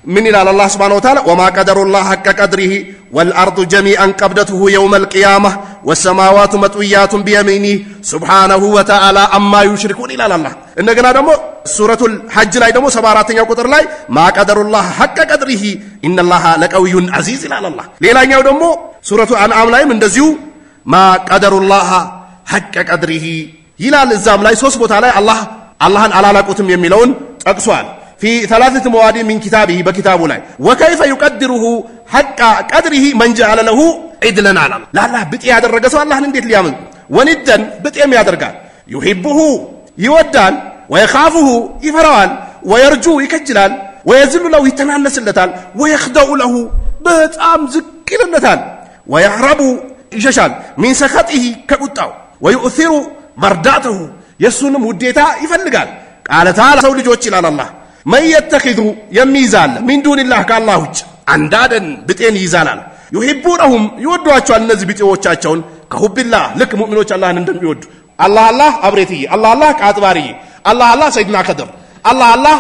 من إلى الله سبحانه وتعالى وما قدر الله حق قدره والأرض جميعا قبضته يوم القيامة والسماوات مطويات بيمينه سبحانه وتعالى أما يشركون إلى الله إننا دمو سورة الحج لا دمو 74 قدر لا ما قدر الله حق قدره إن الله لقوي عزيز إلى الله ليلا نيو دمو سورة الأنعام لا من دزيو ما قدر الله حق قدره إلى الزام لا سوس بوتا الله على لاقوتم يميلون أقسوان في ثلاثه مواد من كتابه بكتابه لا وكيف يقدره حق قدره من جعل له عدلا على لا لا بتي ያደረገ ሰው አላህን እንዴት ሊያምን ወንደን በጤም ያደርጋል يحبه يودال ويخافه يفرال ويرجو يكجلال ويذل له يتنانسلታል ويخضع له በጣም ዝቅ ይልለታል ويهرب ይሸሻል من سخطه ከቁጣው ويؤثر مرضاته የሱንም ውዴታ ይፈልጋል قال تعالى ሰው ልጆች ይላል አላህ من يتخذ يميزال من دون الله كالله عندادن بتين يزالال يحبونهم يودواچዋል እነዚህ ቢጤዎቻቸውን كحب الله لك مؤمنوች አላህን እንደሚወዱ الله አብሬትይ الله ቃጥባሪ الله ሰይድና ከድር الله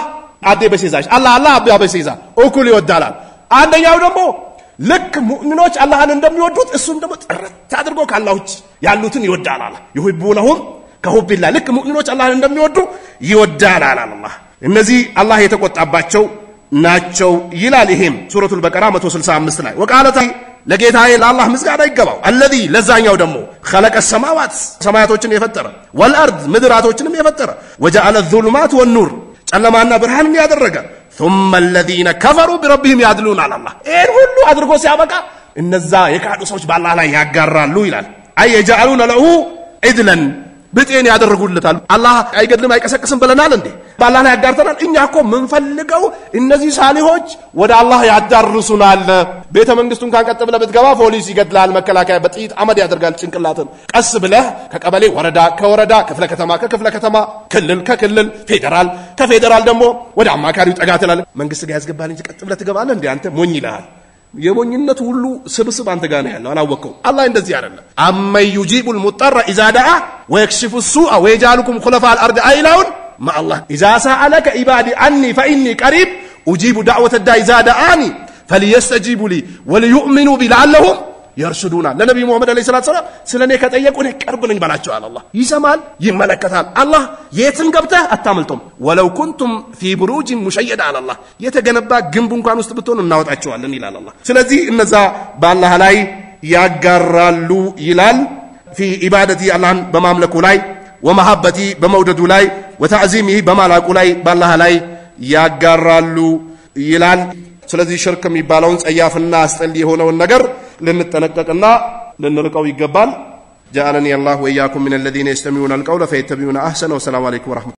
አዴ በሲዛሽ الله አባ በሲዛ ኦኩል ይወዳላል አንደኛው ደግሞ ልክ ሙእሚኖች አላህን እንደሚወዱት እሱም ደግሞ ጥርት አድርጎ ካላሁ ያሉትን ይወዳላል يحبونهم كحب الله لك مؤمنوች አላህን እንደሚወዱ ይወዳላል الله እነዚህ አላህ የተቆጣባቸው ናቸው ይላል ይሄም ሱረቱል በቀራ 165 ላይ ወቃለታ ለጌታዬ ለአላህ ምስጋና ይገባው الذي ለዛኛው ደግሞ خلق السماوات ሰማያቶችን የፈጠረ والارض ምድራቶችንም የፈጠረ وجعل الظلمات والنور ጨለማና ብርሃንን ያደረገ ثم الذين كفروا بربهم يعدلون على الله ይሄን ሁሉ አድርጎ ሲያበቃ እነዛ የካዱ ሰዎች በአላህ ላይ ያጋራሉ ይላል አይ يجعلون له عدلا በጤን ያደርጉልታል አላህ አይገድልም አይቀሰቅስም ብለናል እንዴ በአላህ ላይ ያጋርተናል እኛኮ ምን ፈልገው እነዚህ ሳሊሆች ወደ አላህ ያዳርሱናል ቤተ መንግስቱን ካንቀጥ ብለ በትገባ ፖሊስ ይገድላል መከላከያ በጥይት አመድ ያደርጋል ጭንቅላትን ቀስ ብለ ከቀበሌ ወረዳ ከወረዳ ክፍለ ከተማ ከክፍለ ከተማ ክልል ከክልል ፌደራል ከፌደራል ደግሞ ወደ አማካሪው ጠጋተላል መንግስት ጋር ያስገባል እንጂ ቀጥ ብለ ትገባለህ እንዴ አንተ ሞኝ ይላል የሞኝነት ሁሉ ስብስብ አንተ ጋር ነው ያለው አላወቀው አላህ እንደዚህ አይደለም አመ يجيبul mutarra اذا دعا ويكشف السوء ويجعلكم خلفاء الارض ايلاون ما الله اذا سالك عبادي عني فاني قريب اجيب دعوه الداعي اذا دعاني فليستجيبوا لي وليؤمنوا بي لعلهم يرشدون ለነብዩ መሐመድ አለይሂ ሰላቱ ሰላም ስለኔ ከጠየቁ እኔ ቅርብ ነኝ ባላቸው አላህ ይሰማል ይመለከታል አላህ የትን ገብተህ አታመልጡም ወለው ኩንቱም في بروج مشيدة على الله የተገነባ ግንብ እንኳን ውስጥ ብትሆኑ እናወጣቸዋለን ይላል አላህ ስለዚህ እነዛ በአላህ ላይ ያጋራሉ ይላል في عبادتي አላህን በማምለኩ ላይ ومحبتي በመውደዱ ላይ وتعظيمه በማላቁ ላይ በአላህ ላይ ያጋራሉ ይላል ስለዚህ ሽርክ የሚባለውን ጸያፍና አስጠሊ የሆነውን ነገር ልንጠነቀቅና ልንርቀው ይገባል جعلني الله وإياكم من الذين يستمعون القول فيتبعون أحسنه والسلام عليكم ورحمة الله